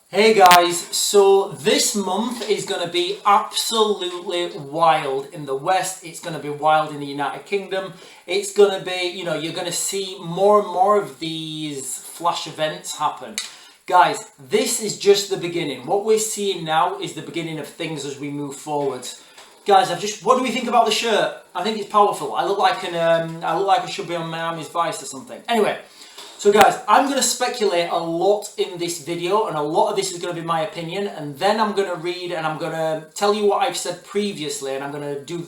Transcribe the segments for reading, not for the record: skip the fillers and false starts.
Hey guys, so this month is going to be absolutely wild in the West. It's going to be wild in the United Kingdom. It's going to be, you're going to see more and more of these flash events happen. Guys, this is just the beginning. What we're seeing now is the beginning of things as we move forward. Guys, what do we think about the shirt? I think it's powerful. I look like I should be on Miami's Vice or something. Anyway. So guys, I'm going to speculate a lot in this video, and a lot of this is going to be my opinion, and then I'm going to read and I'm going to tell you what I've said previously, and I'm going to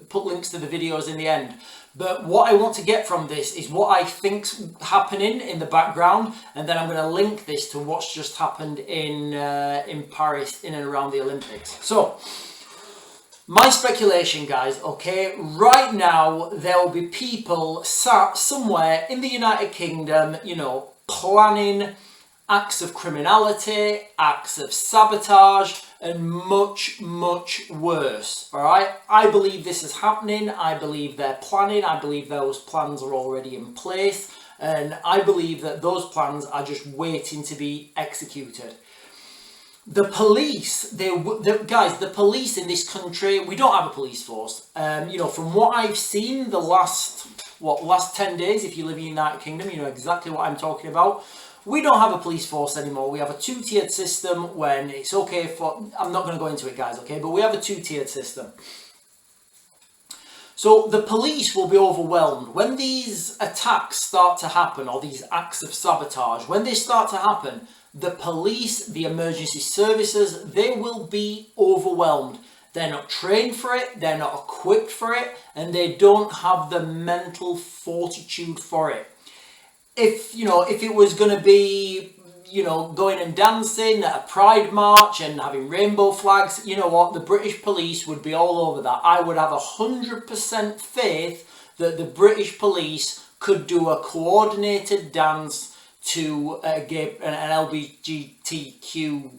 put links to the videos in the end. But what I want to get from this is what I think's happening in the background, and then I'm going to link this to what's just happened in Paris, in and around the Olympics. So, my speculation, guys, okay, right now there will be people sat somewhere in the United Kingdom, planning acts of criminality, acts of sabotage, and much, much worse, all right? I believe this is happening. I believe they're planning. I believe those plans are already in place. And I believe that those plans are just waiting to be executed. The police, the police in this country, we don't have a police force. From what I've seen the last 10 days, if you live in the United Kingdom, you know exactly what I'm talking about. We don't have a police force anymore. We have a two-tiered system when it's okay for, I'm not going to go into it, guys, okay, but we have a two-tiered system. So the police will be overwhelmed. When these attacks start to happen, or these acts of sabotage, when they start to happen, the police, the emergency services, they will be overwhelmed. They're not trained for it, they're not equipped for it, and they don't have the mental fortitude for it. If it was going to be, going and dancing at a pride march and having rainbow flags, you know what, the British police would be all over that. I would have 100% faith that the British police could do a coordinated dance to an LGBTQ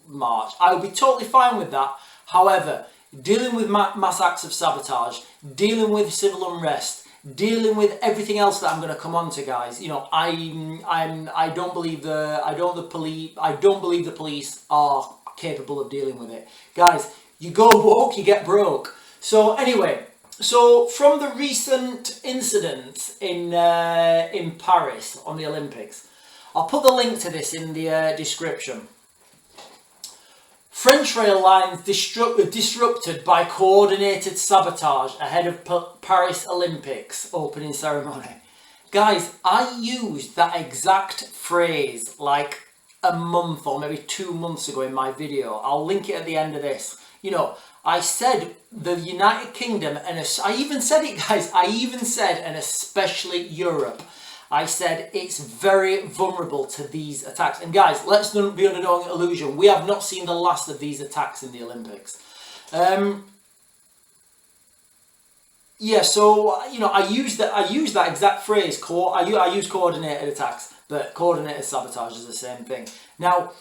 march. I would be totally fine with that. However, dealing with mass acts of sabotage, dealing with civil unrest, dealing with everything else that I'm going to come on to, guys, I don't believe the police are capable of dealing with it. Guys, you go woke, you get broke. So anyway, from the recent incidents in Paris on the Olympics, I'll put the link to this in the description. French rail lines disrupted by coordinated sabotage ahead of Paris Olympics opening ceremony. Guys, I used that exact phrase like a month or maybe 2 months ago in my video. I'll link it at the end of this. I said the United Kingdom, and I even said it, guys, and especially Europe. I said it's very vulnerable to these attacks. And guys, let's not be under no illusion. We have not seen the last of these attacks in the Olympics. I use that exact phrase. I use coordinated attacks, but coordinated sabotage is the same thing. Now,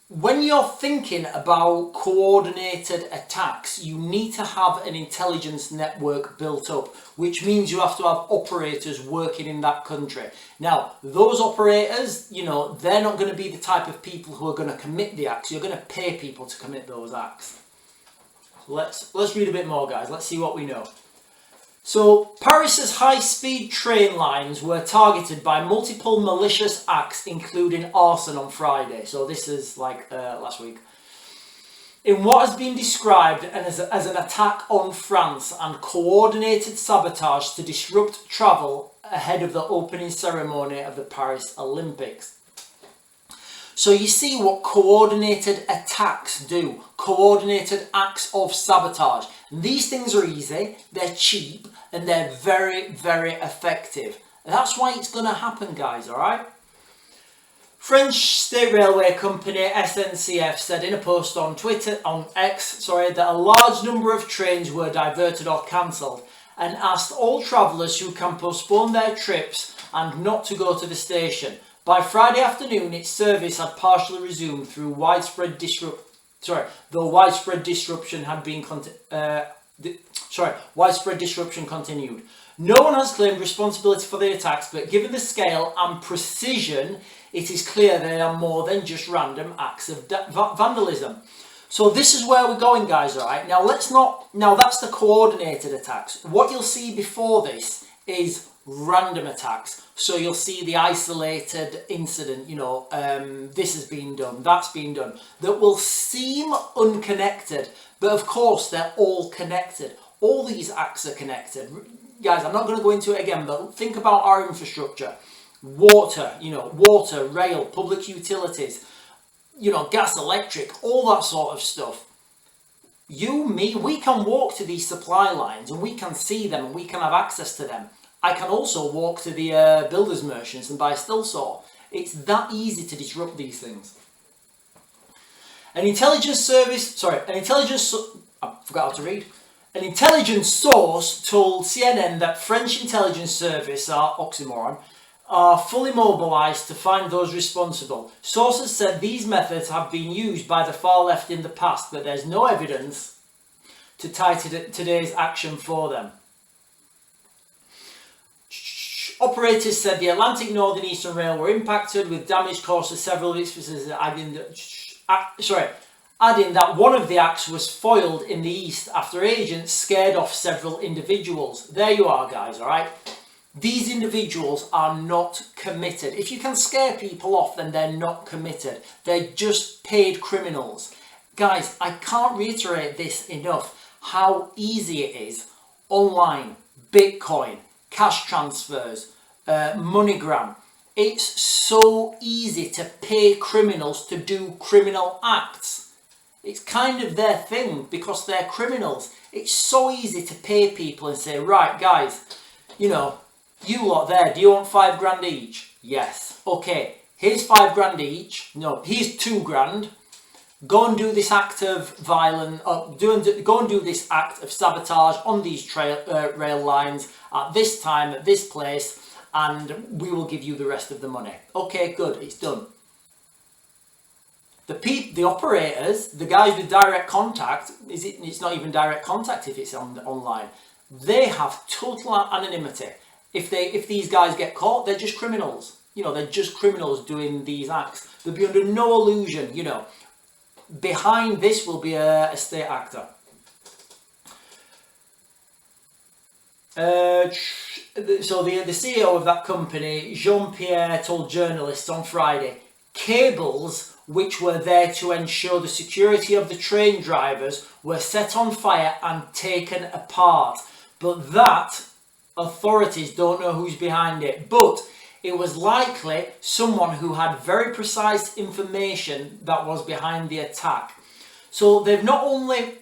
when you're thinking about coordinated attacks, you need to have an intelligence network built up, which means you have to have operators working in that country. Now, those operators, they're not going to be the type of people who are going to commit the acts. You're going to pay people to commit those acts. Let's read a bit more, guys. Let's see what we know. So, Paris's high-speed train lines were targeted by multiple malicious acts, including arson on Friday. So this is like last week. In what has been described as an attack on France and coordinated sabotage to disrupt travel ahead of the opening ceremony of the Paris Olympics. So you see what coordinated attacks do. Coordinated acts of sabotage. And these things are easy, they're cheap, and they're very, very effective. And that's why it's going to happen, guys, alright? French state railway company SNCF said in a post on X, that a large number of trains were diverted or cancelled, and asked all travellers who can postpone their trips and not to go to the station. By Friday afternoon, its service had partially resumed through widespread disruption continued. No one has claimed responsibility for the attacks, but given the scale and precision, it is clear they are more than just random acts of vandalism. So this is where we're going, guys, all right? Now, that's the coordinated attacks. What you'll see before this is random attacks. So you'll see the isolated incident, this has been done, that's been done, that will seem unconnected, but of course they're all connected. All these acts are connected. Guys, I'm not going to go into it again, but think about our infrastructure. Water, water, rail, public utilities, gas, electric, all that sort of stuff. You, me, we can walk to these supply lines and we can see them and we can have access to them. I can also walk to the builders merchants and buy a still saw. It's that easy to disrupt these things. An intelligence source told CNN that French intelligence service, are fully mobilised to find those responsible. Sources said these methods have been used by the far left in the past, but there's no evidence to tie to today's action for them. Operators said the Atlantic Northern Eastern Rail were impacted with damage caused to several of its facilities, adding that one of the acts was foiled in the east after agents scared off several individuals. There you are, guys, all right? These individuals are not committed. If you can scare people off, then they're not committed. They're just paid criminals. Guys, I can't reiterate this enough, how easy it is. Online, Bitcoin, cash transfers, MoneyGram. It's so easy to pay criminals to do criminal acts. It's kind of their thing because they're criminals. It's so easy to pay people and say, right, guys, you lot there, do you want $5 each? Yes. Okay, here's $5 each. No, here's $2. Go and do this act of violence, go and do this act of sabotage on these rail lines at this time, at this place, and we will give you the rest of the money. Okay, good, it's done. The operators, the guys with direct contact, it's not even direct contact if it's online. They have total anonymity. If these guys get caught, they're just criminals. They're just criminals doing these acts. They'll be under no illusion, Behind this will be a state actor. So the CEO of that company, Jean-Pierre, told journalists on Friday, cables which were there to ensure the security of the train drivers were set on fire and taken apart. But that, authorities don't know who's behind it. But it was likely someone who had very precise information that was behind the attack. So they've not only,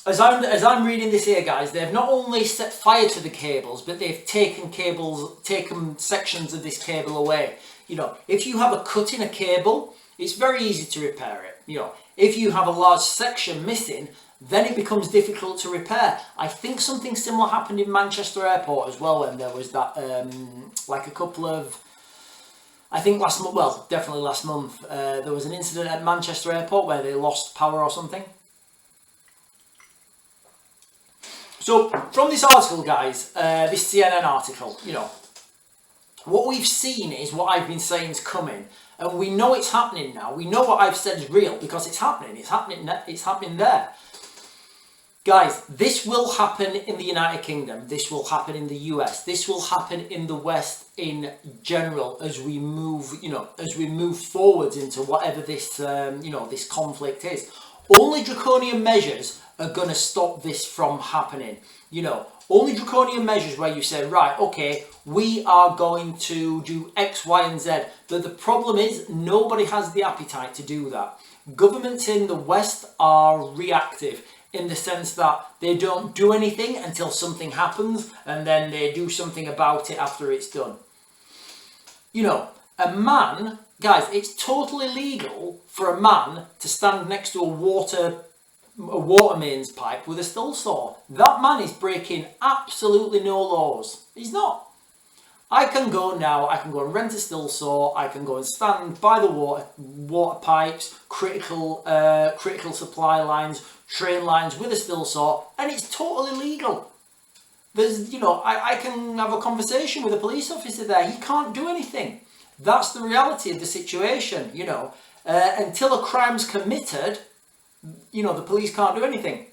as I'm reading this here, guys, they've not only set fire to the cables, but they've taken sections of this cable away. If you have a cut in a cable, it's very easy to repair it. If you have a large section missing, then it becomes difficult to repair. I think something similar happened in Manchester Airport as well, when there was that, like a couple of, I think last month, well, definitely last month, there was an incident at Manchester Airport where they lost power or something. So, from this article, guys, this CNN article, what we've seen is what I've been saying is coming. And we know it's happening now. We know what I've said is real because it's happening. It's happening there. Guys, this will happen in the United Kingdom. This will happen in the US. This will happen in the West in general as we move, forwards into whatever this, this conflict is. Only draconian measures are going to stop this from happening. Only draconian measures where you say, right, okay, we are going to do X, Y, and Z. But the problem is nobody has the appetite to do that. Governments in the West are reactive in the sense that they don't do anything until something happens and then they do something about it after it's done. A man, guys, it's totally legal for a man to stand next to a water mains pipe with a still saw. That man is breaking absolutely no laws. He's not. I can go and rent a still saw. I can go and stand by the water pipes, critical supply lines, train lines with a still saw, and it's totally legal. There's, I can have a conversation with a police officer there. He can't do anything. That's the reality of the situation, you know. Until a crime's committed, you know, the police can't do anything.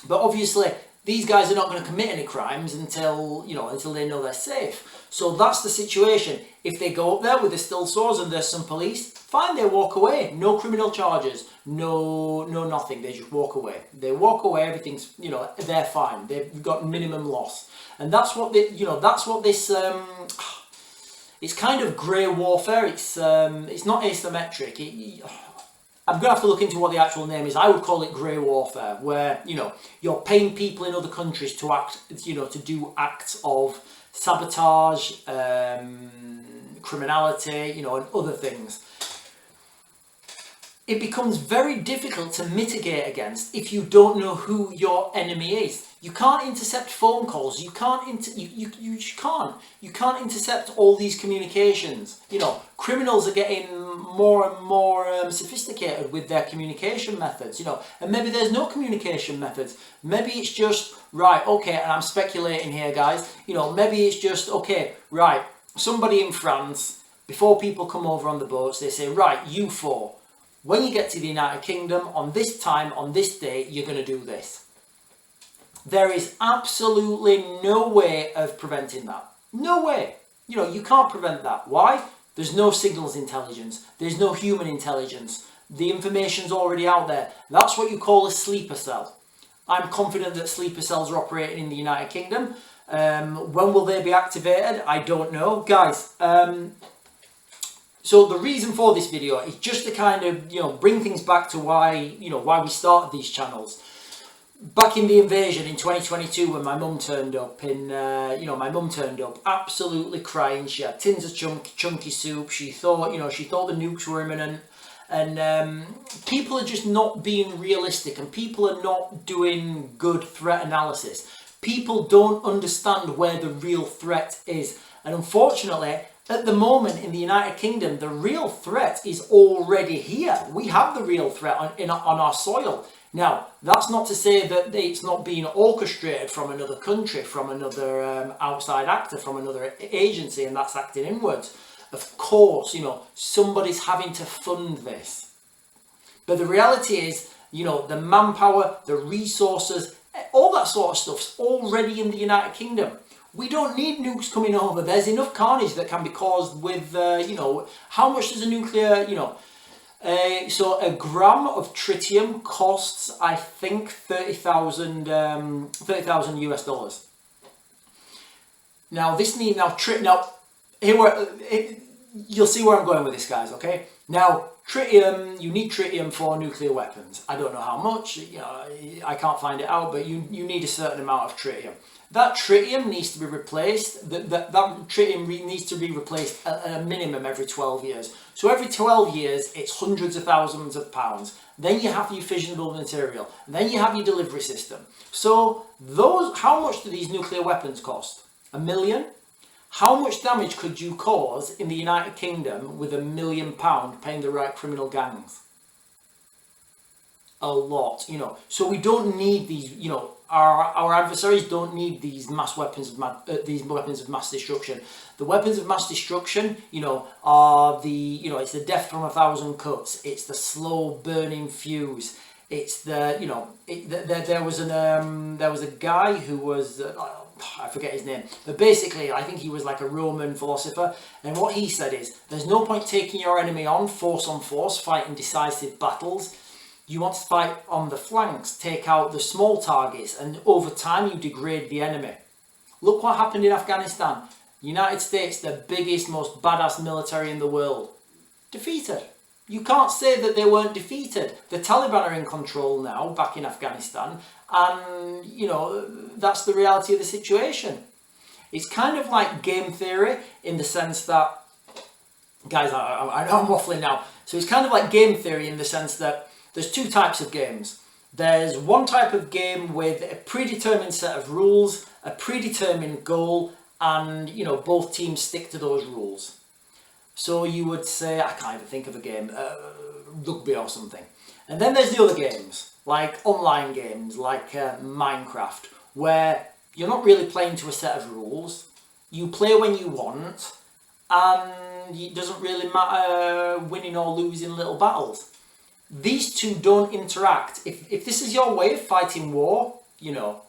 But obviously, these guys are not going to commit any crimes until, you know, until they know they're safe. So that's the situation. If they go up there with the still swords and there's some police, fine, they walk away. No criminal charges, no nothing. They just walk away. They walk away, everything's, you know, they're fine. They've got minimum loss. And that's what they, you know, that's what this, it's kind of grey warfare. It's not asymmetric. I'm going to have to look into what the actual name is. I would call it grey warfare, where, you know, you're paying people in other countries to act, you know, to do acts of sabotage, criminality, you know, and other things. It becomes very difficult to mitigate against if you don't know who your enemy is. You can't intercept phone calls. You can't you can't intercept all these communications. You know, criminals are getting more and more sophisticated with their communication methods. You know, and maybe there's no communication methods. Maybe it's just right. Okay, and I'm speculating here, guys. You know, maybe it's just okay. Right, somebody in France, before people come over on the boats, they say, right, you four, when you get to the United Kingdom on this time, on this day, you're going to do this. There is absolutely no way of preventing that. No way. You know, you can't prevent that. Why? There's no signals intelligence. There's no human intelligence. The information's already out there. That's what you call a sleeper cell. I'm confident that sleeper cells are operating in the United Kingdom. When will they be activated? I don't know. Guys, so the reason for this video is just to kind of, you know, bring things back to why, you know, why we started these channels. Back in the invasion in 2022, when my mum turned up, you know, my mum turned up absolutely crying. She had tins of chunky soup. She thought, you know, she thought the nukes were imminent. And people are just not being realistic, and people are not doing good threat analysis. People don't understand where the real threat is. And unfortunately, at the moment in the United Kingdom, the real threat is already here. We have the real threat on our soil. Now, that's not to say that it's not being orchestrated from another country, from another outside actor, from another agency, and that's acting inwards. Of course, you know, somebody's having to fund this. But the reality is, you know, the manpower, the resources, all that sort of stuff's already in the United Kingdom. We don't need nukes coming over. There's enough carnage that can be caused with, you know, how much does a nuclear, you know, so a gram of tritium costs, I think, 30,000 US dollars. Now this need you'll see where I'm going with this, guys. Okay. Now tritium, you need tritium for nuclear weapons. I don't know how much. You know, I can't find it out, but you need a certain amount of tritium. That tritium needs to be replaced. That tritium needs to be replaced at a minimum every 12 years. So every 12 years, it's hundreds of thousands of pounds. Then you have your fissionable material. Then you have your delivery system. So how much do these nuclear weapons cost? $1 million? How much damage could you cause in the United Kingdom with £1 million paying the right criminal gangs? A lot, you know. So we don't need these, you know, our adversaries don't need these weapons of mass destruction. The weapons of mass destruction, you know, are it's the death from 1,000 cuts. It's the slow burning fuse. It's the, you know, there was a guy who was, I forget his name, but basically I think he was like a Roman philosopher, and what he said is, there's no point taking your enemy on force, fighting decisive battles. You want to fight on the flanks, take out the small targets, and over time you degrade the enemy. Look what happened in Afghanistan. United States, the biggest, most badass military in the world, defeated. You can't say that they weren't defeated. The Taliban are in control now, back in Afghanistan, and, you know, that's the reality of the situation. It's kind of like game theory in the sense that, guys, I know I'm waffling now. So it's kind of like game theory in the sense that there's two types of games. There's one type of game with a predetermined set of rules, a predetermined goal, and, you know, both teams stick to those rules. So you would say, I can't even think of a game, rugby or something. And then there's the other games, like online games, like Minecraft, where you're not really playing to a set of rules. You play when you want, and and it doesn't really matter winning or losing little battles. These two don't interact. If this is your way of fighting war, you know,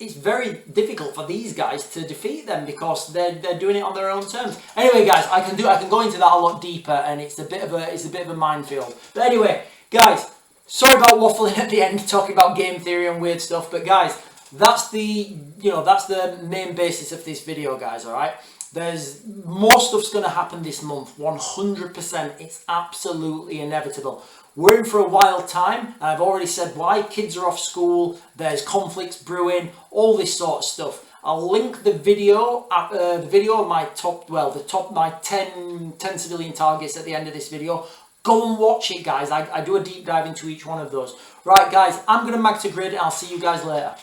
it's very difficult for these guys to defeat them because they're doing it on their own terms. Anyway, guys, I can go into that a lot deeper, and it's a bit of a minefield. But anyway, guys, sorry about waffling at the end, talking about game theory and weird stuff. But guys, that's the main basis of this video, guys. All right. There's more stuff's going to happen this month, 100%. It's absolutely inevitable. We're in for a wild time, and I've already said why. Kids are off school, there's conflicts brewing, all this sort of stuff. I'll link the video of my 10 civilian targets at the end of this video. Go and watch it, guys. I do a deep dive into each one of those. Right, guys, I'm going to mag to grid, and I'll see you guys later.